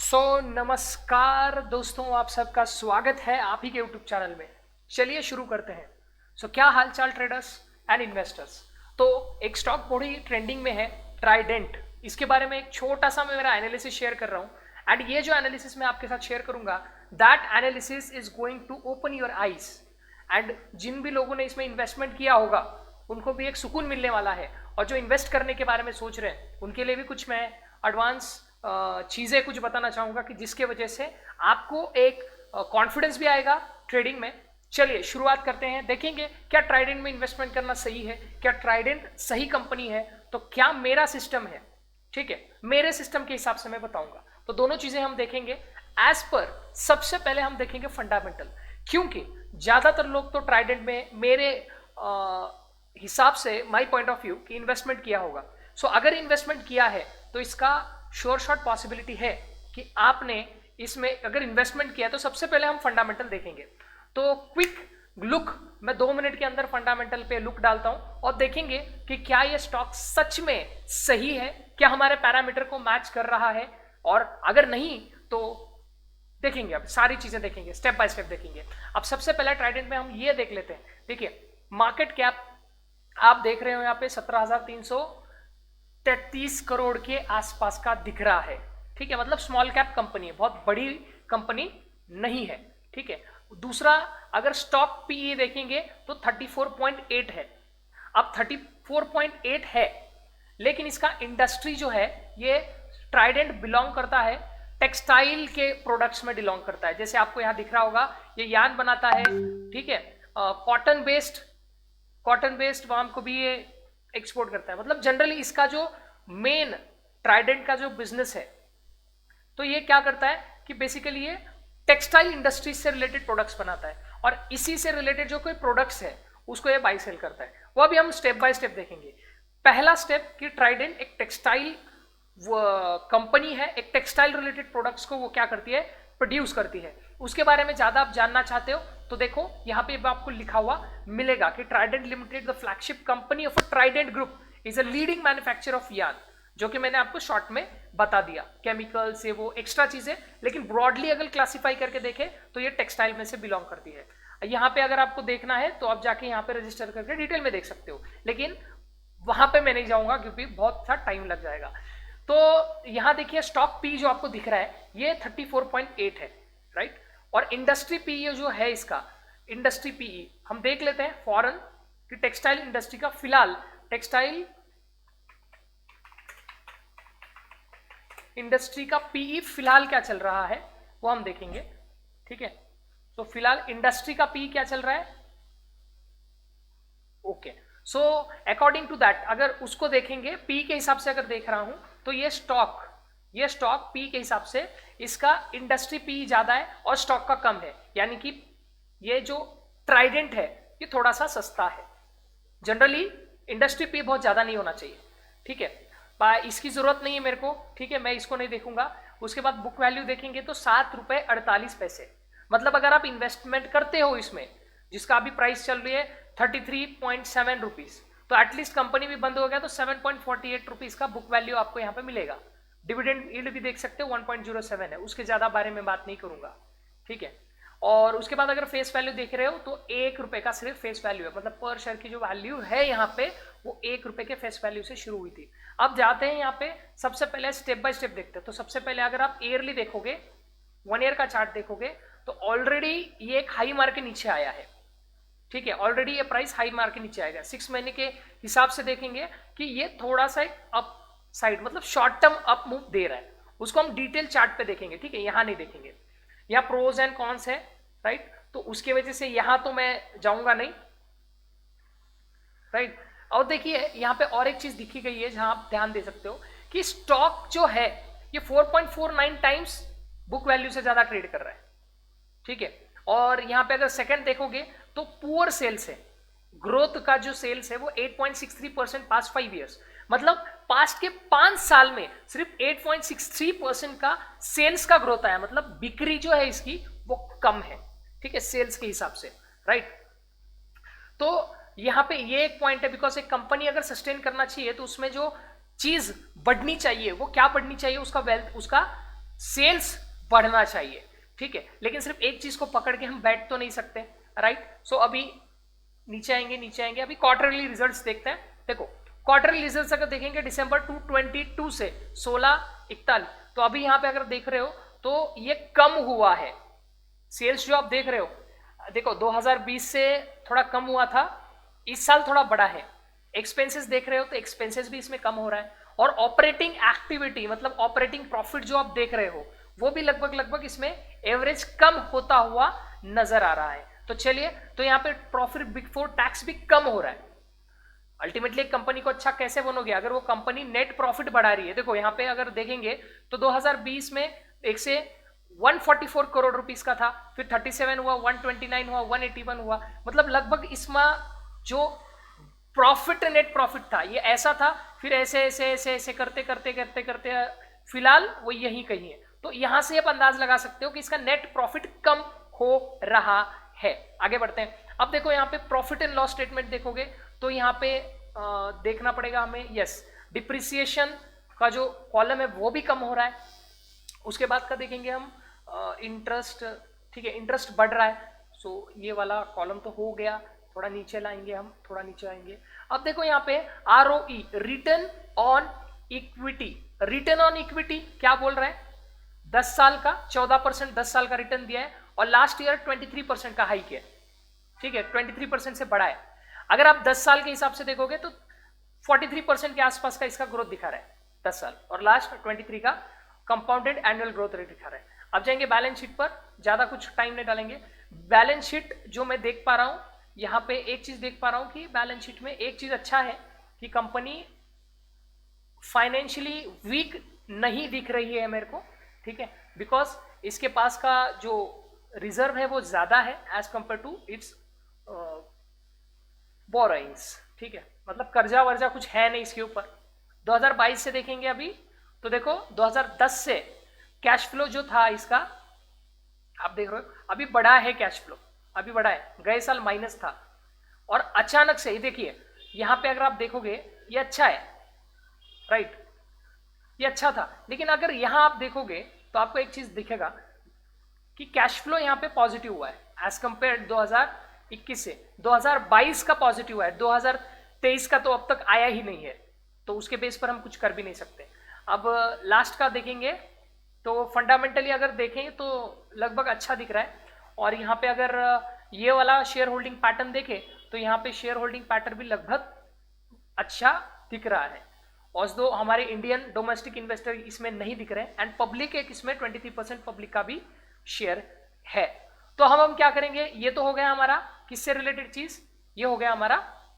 नमस्कार दोस्तों, आप सबका स्वागत है आप ही के यूट्यूब चैनल में। चलिए शुरू करते हैं। क्या हाल चाल ट्रेडर्स एंड इन्वेस्टर्स। तो एक स्टॉक बड़ी ट्रेंडिंग में है, ट्राइडेंट। इसके बारे में एक छोटा सा मैं मेरा एनालिसिस शेयर कर रहा हूँ। एंड ये जो एनालिसिस मैं आपके साथ शेयर करूंगा, that analysis is going to open your eyes. And जिन भी लोगों ने इसमें इन्वेस्टमेंट किया होगा उनको भी एक सुकून मिलने वाला है, और जो इन्वेस्ट करने के बारे में सोच रहे हैं उनके लिए भी कुछ मैं एडवांस चीज़ें कुछ बताना चाहूँगा कि जिसके वजह से आपको एक कॉन्फिडेंस भी आएगा ट्रेडिंग में। चलिए शुरुआत करते हैं। देखेंगे क्या ट्राइडेंट में इन्वेस्टमेंट करना सही है, क्या ट्राइडेंट सही कंपनी है, तो क्या मेरा सिस्टम है। ठीक है, मेरे सिस्टम के हिसाब से मैं बताऊंगा। तो दोनों चीज़ें हम देखेंगे एज पर। सबसे पहले हम देखेंगे फंडामेंटल, क्योंकि ज़्यादातर लोग तो ट्राइडेंट में मेरे हिसाब से, माई पॉइंट ऑफ व्यू, कि इन्वेस्टमेंट किया होगा। अगर इन्वेस्टमेंट किया है तो इसका श्योर शॉट पॉसिबिलिटी है कि आपने इसमें अगर इन्वेस्टमेंट किया। तो सबसे पहले हम फंडामेंटल देखेंगे। तो क्विक लुक, मैं 2 मिनट के अंदर फंडामेंटल पे लुक डालता हूं और देखेंगे कि क्या ये स्टॉक सच में सही है, क्या हमारे पैरामीटर को मैच कर रहा है, और अगर नहीं तो देखेंगे। अब सारी चीजें देखेंगे, स्टेप बाय स्टेप देखेंगे। अब सबसे पहले ट्राइडेंट में हम ये देख लेते हैं। देखिए मार्केट कैप आप देख रहे हो यहाँ पे 17,333 करोड़ के आसपास का दिख रहा है। ठीक है, मतलब स्मॉल कैप कंपनी है, बहुत बड़ी कंपनी नहीं है। ठीक है, दूसरा अगर स्टॉक पीई देखेंगे तो 34.8 है। अब 34.8 है, लेकिन इसका इंडस्ट्री जो है, ये ट्राइडेंट बिलोंग करता है टेक्सटाइल के प्रोडक्ट्स में बिलोंग करता है। जैसे आपको यहां दिख रहा होगा, ये यान बनाता है। ठीक है, कॉटन बेस्ड वाम को भी ये एक्सपोर्ट करता है। मतलब जनरली इसका जो मेन ट्राइडेंट का जो बिजनेस है, तो ये क्या करता है कि बेसिकली ये टेक्सटाइल इंडस्ट्री से रिलेटेड प्रोडक्ट्स बनाता है, और इसी से रिलेटेड जो कोई प्रोडक्ट्स है उसको ये बाई सेल करता है। वो अभी हम स्टेप बाय स्टेप देखेंगे। पहला स्टेप कि ट्राइडेंट एक टेक्सटाइल कंपनी है, एक टेक्सटाइल रिलेटेड प्रोडक्ट्स को वो क्या करती है, प्रोड्यूस करती है। उसके बारे में ज्यादा आप जानना चाहते हो तो देखो यहाँ पे आपको लिखा हुआ मिलेगा कि Trident limited, the flagship company of a Trident group, is a leading manufacturer of yarn, जो कि मैंने आपको शॉर्ट में बता दिया। केमिकल से वो एक्स्ट्रा चीजें, लेकिन ब्रॉडली अगर क्लासिफाई करके देखें तो ये टेक्सटाइल में से बिलोंग करती है। यहाँ पे अगर आपको देखना है तो आप जाके यहाँ पे रजिस्टर करके डिटेल में देख सकते हो, लेकिन वहां पे मैं नहीं जाऊंगा क्योंकि बहुत सा टाइम लग जाएगा। तो यहाँ देखिए स्टॉक पी जो आपको दिख रहा है ये 34.8 है, राइट। और इंडस्ट्री पी जो है इसका, इंडस्ट्री पीई हम देख लेते हैं फॉरेन की टेक्सटाइल इंडस्ट्री का। फिलहाल टेक्सटाइल इंडस्ट्री का पीई फिलहाल क्या चल रहा है वो हम देखेंगे। ठीक है, तो फिलहाल इंडस्ट्री का पीई क्या चल रहा है। Okay, so according to that अगर उसको देखेंगे पी के हिसाब से अगर देख रहा हूं तो ये स्टॉक पी के हिसाब से इसका इंडस्ट्री पी ज्यादा है और स्टॉक का कम है। यानी कि ये जो ट्राइडेंट है ये थोड़ा सा सस्ता है। जनरली इंडस्ट्री पी बहुत ज्यादा नहीं होना चाहिए। ठीक है, इसकी जरूरत नहीं है मेरे को। ठीक है, मैं इसको नहीं देखूंगा। उसके बाद बुक वैल्यू देखेंगे तो 7 रुपए 48 पैसे। मतलब अगर आप इन्वेस्टमेंट करते हो इसमें, जिसका अभी प्राइस चल रही है 33.7 रुपीज, तो एटलीस्ट कंपनी भी बंद हो गया तो 7.48 रुपीज का बुक वैल्यू आपको यहाँ पे मिलेगा। डिविडेंड यील्ड भी देख सकते हो 1.07 है, उसके ज्यादा बारे में बात नहीं करूंगा। ठीक है, और उसके बाद अगर फेस वैल्यू देख रहे हो तो 1 रुपए का सिर्फ फेस वैल्यू है। मतलब पर शेयर की जो वैल्यू है यहाँ पे वो 1 रुपए के फेस वैल्यू से शुरू हुई थी। अब जाते हैं यहाँ पे, सबसे पहले स्टेप बाय स्टेप देखते हैं। तो सबसे पहले अगर आप ईयरली देखोगे, 1 ईयर का चार्ट देखोगे तो ऑलरेडी ये एक हाई मार्क के नीचे आया है। ठीक है, ऑलरेडी ये प्राइस हाई मार्क के नीचे आएगा। 6 महीने के हिसाब से देखेंगे कि ये थोड़ा सा अप साइड, मतलब शॉर्ट टर्म अप मूव दे रहा है। उसको हम डिटेल चार्ट पे देखेंगे। ठीक है, यहां नहीं देखेंगे, यहाँ प्रोज एंड कॉन्स है, राइट। तो उसके वजह से यहां तो मैं जाऊंगा नहीं, राइट। और देखिए यहाँ पे और एक चीज दिखी गई है जहां आप ध्यान दे सकते हो कि स्टॉक जो है ये 4.49 टाइम्स बुक वैल्यू से ज्यादा ट्रेड कर रहा है। ठीक है, और यहाँ पे अगर सेकंड देखोगे तो पुअर सेल्स है, ग्रोथ का जो सेल्स है वो 8.63% पास्ट 5 ईयर्स। मतलब पास्ट के 5 साल में सिर्फ 8.63% का सेल्स का ग्रोथ आया। मतलब बिक्री जो है इसकी वो कम है। ठीक है, सेल्स के हिसाब से, राइट। तो यहां पे ये एक पॉइंट है, बिकॉज एक कंपनी अगर सस्टेन करना चाहिए तो उसमें जो चीज बढ़नी चाहिए वो क्या बढ़नी चाहिए, उसका वेल्थ, उसका सेल्स बढ़ना चाहिए, ठीक है। लेकिन सिर्फ एक चीज को पकड़ के हम बैठ तो नहीं सकते, राइट। सो अभी नीचे आएंगे, अभी क्वार्टरली रिजल्ट्स देखते हैं। देखो क्वार्टरली रिजल्ट्स अगर देखेंगे दिसंबर 2022 से 16/41, तो अभी यहां पे अगर देख रहे हो तो ये कम हुआ है। सेल्स जो आप देख रहे हो, देखो 2020 से थोड़ा कम हुआ था, इस साल थोड़ा बढ़ा है। एक्सपेंसेस देख रहे हो तो एक्सपेंसेस भी इसमें कम हो रहा है, और ऑपरेटिंग एक्टिविटी मतलब ऑपरेटिंग प्रॉफिट जो आप देख रहे हो वो भी लगभग इसमें एवरेज कम होता हुआ नजर आ रहा है। तो चलिए, तो यहाँ पे प्रॉफिट बिफोर टैक्स भी कम हो रहा है। अल्टीमेटली एक कंपनी को अच्छा कैसे बनोगे अगर वो कंपनी नेट प्रॉफिट बढ़ा रही है। देखो यहाँ पे अगर देखेंगे तो 2020 में एक से 144 करोड़ रुपीस का था, फिर 37 हुआ, 129 हुआ, 181 हुआ, मतलब लगभग इसमें जो प्रॉफिट नेट प्रॉफिट था ये ऐसा था, फिर ऐसे करते फिलहाल वो यही कहीं है। तो यहां से आप अंदाज लगा सकते हो कि इसका नेट प्रॉफिट कम हो रहा है। आगे बढ़ते हैं। अब देखो यहाँ पे प्रॉफिट एंड लॉस स्टेटमेंट देखोगे तो यहाँ पे देखना पड़ेगा हमें, यस, डिप्रिसिएशन का जो कॉलम है वो भी कम हो रहा है। उसके बाद का देखेंगे हम इंटरेस्ट, ठीक है, इंटरेस्ट बढ़ रहा है। सो ये वाला कॉलम तो हो गया, थोड़ा नीचे लाएंगे हम, थोड़ा नीचे आएंगे। अब देखो यहाँ पे ROE, return on equity, return on equity क्या बोल रहा है, 10 साल का 14%, 10 साल का रिटर्न दिया है, और लास्ट ईयर 23% का हाइक है, ठीक है, 23% से बढ़ा है। अगर आप 10 साल के हिसाब से देखोगे तो 43% के आसपास का इसका ग्रोथ दिखा रहा है 10 साल, और लास्ट 23 का कंपाउंडेड एनुअल ग्रोथ रेट दिखा रहा है। अब जाएंगे बैलेंस शीट पर, ज्यादा कुछ टाइम नहीं डालेंगे। बैलेंस शीट जो मैं देख पा रहा हूं यहाँ पे, एक चीज देख पा रहा हूं कि बैलेंस शीट में एक चीज अच्छा है कि कंपनी फाइनेंशियली वीक नहीं दिख रही है मेरे को, ठीक है, बिकॉज इसके पास का जो रिजर्व है वो ज्यादा है as compare to its borrowings, ठीक है, मतलब कर्जा वर्जा कुछ है नहीं इसके ऊपर। 2022 से देखेंगे अभी तो देखो 2010 से कैश फ्लो जो था इसका, आप देख रहे हो अभी बढ़ा है, कैश फ्लो अभी बढ़ा है, गए साल माइनस था, और अचानक से ये देखिए यहां पे अगर आप देखोगे ये अच्छा है, राइट, ये अच्छा था। लेकिन अगर यहां आप देखोगे तो आपको एक चीज दिखेगा कि कैश फ्लो यहां पे पॉजिटिव हुआ है एज कंपेयर 2021 से, 2022 का पॉजिटिव है, 2023 का तो अब तक आया ही नहीं है, तो उसके बेस पर हम कुछ कर भी नहीं सकते। अब लास्ट का देखेंगे तो फंडामेंटली अगर देखें तो लगभग अच्छा दिख रहा है, और यहाँ पे अगर ये वाला शेयर होल्डिंग पैटर्न देखें तो यहाँ पे शेयर होल्डिंग पैटर्न भी लगभग अच्छा दिख रहा है, और दो हमारे इंडियन डोमेस्टिक इन्वेस्टर इसमें नहीं दिख रहे हैं, एंड पब्लिक एक इसमें 23% पब्लिक का भी शेयर है। तो हम क्या करेंगे, ये तो हो गया हमारा किससे रिलेटेड चीज, ये हो गया हमारा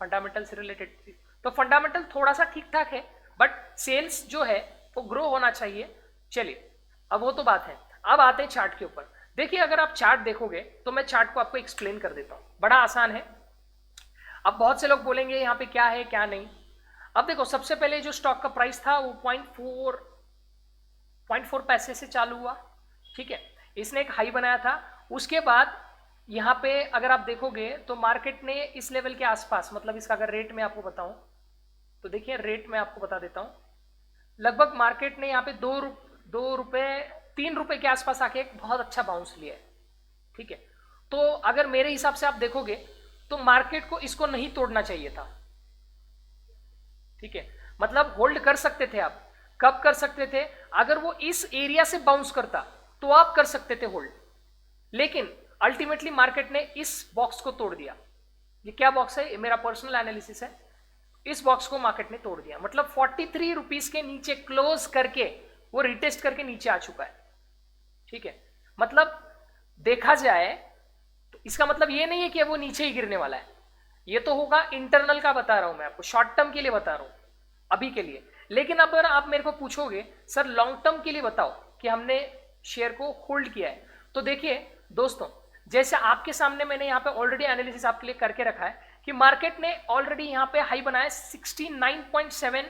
फंडामेंटल से रिलेटेड चीज। तो फंडामेंटल थोड़ा सा ठीक ठाक है, बट सेल्स जो है वो ग्रो होना चाहिए। चलिए अब वो तो बात है, अब आते हैं चार्ट के ऊपर। देखिए अगर आप चार्ट देखोगे तो मैं चार्ट को आपको एक्सप्लेन कर देता हूं, बड़ा आसान है। अब बहुत से लोग बोलेंगे यहाँ पे क्या है क्या नहीं। अब देखो सबसे पहले जो स्टॉक का प्राइस था वो 0.4 पैसे से चालू हुआ, ठीक है, इसने एक हाई बनाया था। उसके बाद यहाँ पे अगर आप देखोगे तो मार्केट ने इस लेवल के आसपास, मतलब इसका अगर रेट में आपको बताऊं तो देखिए रेट में आपको बता देता हूं, लगभग मार्केट ने यहाँ पे 3 रुपए के आसपास आके एक बहुत अच्छा बाउंस लिया है, ठीक है। तो अगर मेरे हिसाब से आप देखोगे तो मार्केट को इसको नहीं तोड़ना चाहिए था, ठीक है, मतलब होल्ड कर सकते थे आप। कब कर सकते थे, अगर वो इस एरिया से बाउंस करता तो आप कर सकते थे होल्ड, लेकिन अल्टीमेटली मार्केट ने इस बॉक्स को तोड़ दिया। ये क्या बॉक्स है, ये मेरा पर्सनल एनालिसिस है, इस बॉक्स को मार्केट ने तोड़ दिया, मतलब 43 रुपीज के नीचे क्लोज करके वो रिटेस्ट करके नीचे आ चुका है, ठीक है। मतलब देखा जाए तो इसका मतलब ये नहीं है कि वो नीचे ही गिरने वाला है, ये तो होगा इंटरनल का बता रहा हूं मैं आपको, शॉर्ट टर्म के लिए बता रहा हूं अभी के लिए। लेकिन अगर आप मेरे को पूछोगे सर लॉन्ग टर्म के लिए बताओ कि हमने शेयर को होल्ड किया है, तो देखिए दोस्तों जैसे आपके सामने मैंने यहाँ पे ऑलरेडी एनालिसिस आपके लिए करके रखा है कि मार्केट ने ऑलरेडी यहाँ पे हाई बनाया 69.7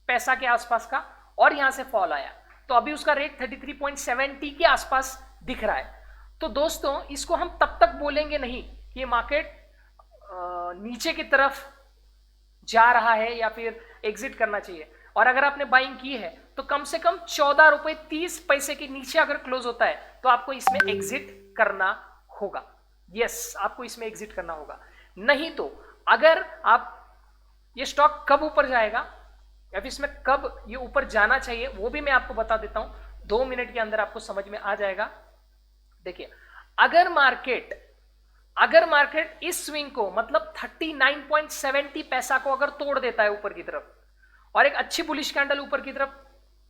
पैसा के आसपास का, और यहां से फॉल आया, तो अभी उसका रेट 33.70 के आसपास दिख रहा है। तो दोस्तों इसको हम तब तक बोलेंगे नहीं कि मार्केट नीचे की तरफ जा रहा है या फिर एग्जिट करना चाहिए, और अगर आपने बाइंग की है तो कम से कम 14 रुपए 30 पैसे के नीचे अगर क्लोज होता है तो आपको इसमें एग्जिट करना होगा। यस, आपको इसमें एग्जिट करना होगा। नहीं तो अगर आप ये स्टॉक कब ऊपर जाएगा या फिर इसमें कब ये ऊपर जाना चाहिए वो भी मैं आपको बता देता हूं, 2 मिनट के अंदर आपको समझ में आ जाएगा। देखिए, अगर मार्केट इस स्विंग को मतलब 39.70 पैसा को अगर तोड़ देता है ऊपर की तरफ और एक अच्छी बुलिश कैंडल ऊपर की तरफ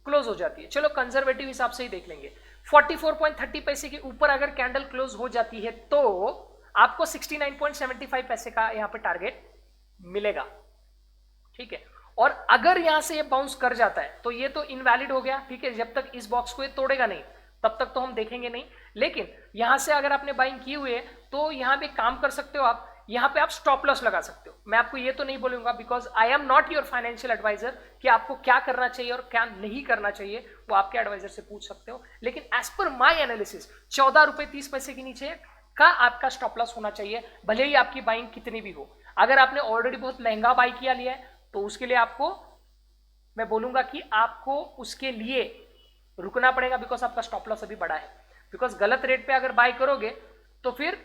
क्लोज हो जाती है, चलो कंजर्वेटिव हिसाब से ही देख लेंगे, 44.30 पैसे के ऊपर अगर कैंडल क्लोज हो जाती है तो आपको 69.75 पैसे का यहां पे टारगेट मिलेगा। ठीक है, और अगर यहां से ये बाउंस कर जाता है तो ये तो इनवैलिड हो गया। ठीक है, जब तक इस बॉक्स को ये तोड़ेगा नहीं तब तक तो हम देखेंगे नहीं। लेकिन यहां से अगर आपने बाइंग की हुई है तो यहां पे काम कर सकते हो आप, यहां पे आप स्टॉप लॉस लगा सकते हो। मैं आपको ये तो नहीं बोलूंगा, because I am not your financial advisor, कि आपको क्या करना चाहिए और क्या नहीं करना चाहिए, वो आपके एडवाइजर से पूछ सकते हो। लेकिन एज पर माई एनालिसिस 14 रुपए 30 पैसे के नीचे का आपका स्टॉप लॉस होना चाहिए, भले ही आपकी बाइंग कितनी भी हो। अगर आपने ऑलरेडी बहुत महंगा बाई किया लिया है तो उसके लिए आपको मैं बोलूंगा कि आपको उसके लिए रुकना पड़ेगा, बिकॉज आपका स्टॉप लॉस अभी बड़ा है। बिकॉज गलत रेट पे अगर बाय करोगे तो फिर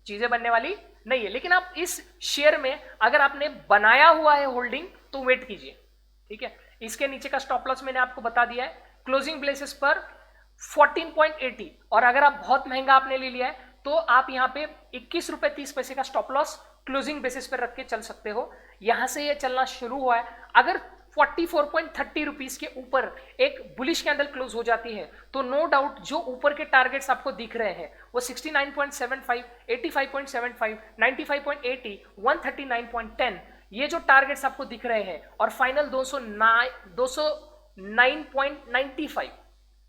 चीजें बनने वाली नहीं है। लेकिन आप इस शेयर में अगर आपने बनाया हुआ है होल्डिंग तो वेट कीजिए। ठीक है, इसके नीचे का स्टॉप लॉस मैंने आपको बता दिया है, क्लोजिंग बेसिस पर 14.80, और अगर आप बहुत महंगा आपने ले लिया है तो आप यहां पे 21 रुपए 30 पैसे का स्टॉप लॉस क्लोजिंग बेसिस पर रख के चल सकते हो। यहां से ये चलना शुरू हुआ है, अगर 44.30 रुपीज के ऊपर एक बुलिश कैंडल क्लोज हो जाती है तो नो डाउट जो ऊपर के टारगेट्स आपको दिख रहे हैं वो 69.75, 85.75, 95.80, 139.10, ये जो टारगेट्स आपको दिख रहे हैं, और फाइनल 209.95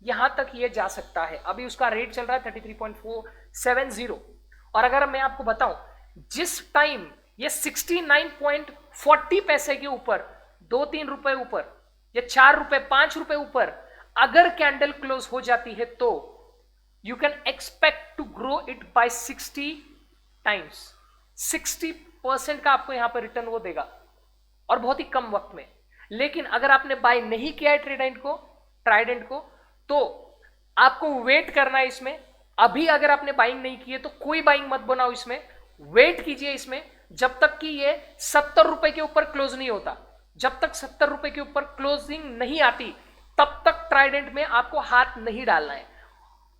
यहां तक ये जा सकता है। अभी उसका रेट चल रहा है 33.470, और अगर मैं आपको बताऊं जिस टाइम ये 69.40 पैसे के ऊपर 2-3 रुपए ऊपर या 4 रुपए 5 रुपए ऊपर अगर कैंडल क्लोज हो जाती है तो you can expect to grow it by 60 times. 60% का आपको यहां पर रिटर्न वो देगा, और बहुत ही कम वक्त में। लेकिन अगर आपने बाय नहीं किया है ट्राइडेंट को तो आपको वेट करना है इसमें। अभी अगर आपने बाइंग नहीं की है तो कोई बाइंग मत बनाओ इसमें, वेट कीजिए इसमें जब तक कि ये 70 रुपए के ऊपर क्लोज नहीं होता। जब तक 70 रुपए के ऊपर क्लोजिंग नहीं आती तब तक ट्राइडेंट में आपको हाथ नहीं डालना है।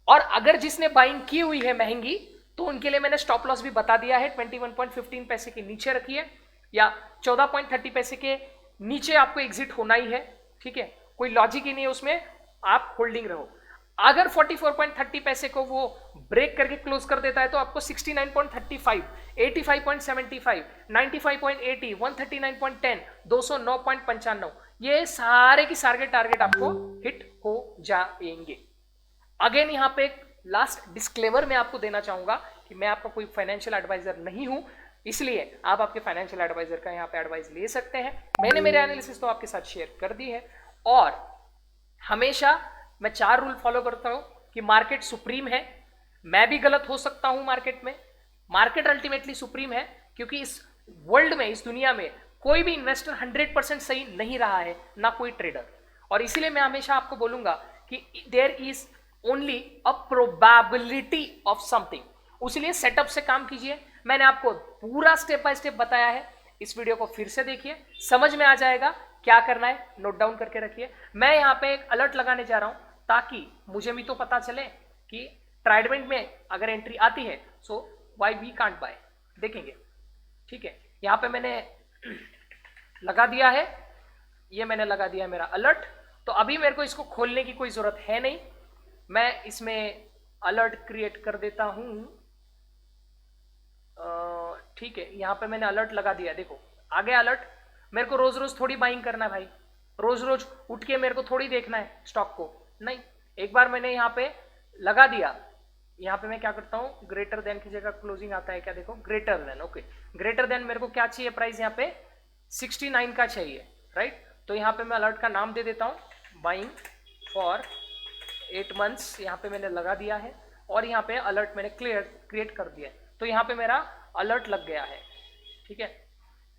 और अगर जिसने बाइंग की हुई है महंगी तो उनके लिए मैंने स्टॉप लॉस भी बता दिया है, 21.15 पैसे के नीचे रखिए या 14.30 पैसे के नीचे आपको एग्जिट होना ही है। ठीक है, कोई लॉजिक ही नहीं है उसमें, आप होल्डिंग रहो। अगर 44.30 पैसे को वो ब्रेक करके क्लोज कर देता है तो आपको 69.35, 85.75, 95.80, 139.10, 209.95 ये सारे की सारे टारगेट आपको हिट हो जाएंगे। अगेन यहां पे एक लास्ट डिस्क्लेमर मैं आपको देना चाहूंगा कि मैं आपका कोई फाइनेंशियल एडवाइजर नहीं हूं, इसलिए आप आपके फाइनेंशियल एडवाइजर का यहां पे एडवाइस ले सकते हैं। मैंने मेरे एनालिसिस तो आपके साथ शेयर कर दी है, और हमेशा मैं 4 रूल फॉलो करता हूं कि मार्केट सुप्रीम है, मैं भी गलत हो सकता हूं मार्केट में, मार्केट अल्टीमेटली सुप्रीम है, क्योंकि इस वर्ल्ड में, इस दुनिया में कोई भी इन्वेस्टर 100% सही नहीं रहा है, ना कोई ट्रेडर। और इसीलिए मैं हमेशा आपको बोलूंगा कि there is only a probability of something, इसलिए सेटअप से काम कीजिए। मैंने आपको पूरा स्टेप बाय स्टेप बताया है, इस वीडियो को फिर से देखिए, समझ में आ जाएगा क्या करना है, नोट डाउन करके रखिए। मैं यहां पे एक अलर्ट लगाने जा रहा हूं ताकि मुझे भी तो पता चले कि ट्राइडेंट में अगर एंट्री आती है so why we can't buy, देखेंगे। ठीक है, यहां पे मैंने लगा दिया है, ये मैंने लगा दिया है मेरा अलर्ट। तो अभी मेरे को इसको खोलने की कोई जरूरत है नहीं, मैं इसमें अलर्ट क्रिएट कर देता हूं। ठीक है, यहां पे मैंने अलर्ट लगा दिया, देखो आ गया अलर्ट। मेरे को रोज रोज थोड़ी बाइंग करना है भाई, रोज रोज उठ के मेरे को थोड़ी देखना है स्टॉक को, नहीं। एक बार मैंने यहाँ पे लगा दिया, यहाँ पे मैं क्या करता हूँ, ग्रेटर देन की जगह क्लोजिंग आता है क्या, देखो greater than, okay. Greater than मेरे को क्या चाहिए, प्राइस यहाँ पे 69 का चाहिए, राइट। तो यहाँ पे मैं अलर्ट का नाम दे देता हूँ, बाइंग फॉर 8 मंथ्स, यहाँ पे मैंने लगा दिया है, और यहाँ पे अलर्ट मैंने क्रिएट कर दिया है। तो यहाँ पे मेरा अलर्ट लग गया है। ठीक है,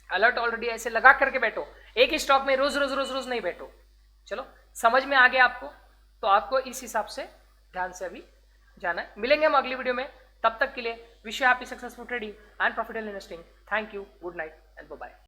अलर्ट ऑलरेडी ऐसे लगा करके बैठो, एक ही स्टॉक में रोज रोज रोज रोज नहीं बैठो। चलो समझ में आ गया आपको? तो आपको इस हिसाब से ध्यान से अभी जाना है। मिलेंगे हम अगली वीडियो में, तब तक के लिए wish you happy successful trading and profitable investing. Thank you, good night and bye bye.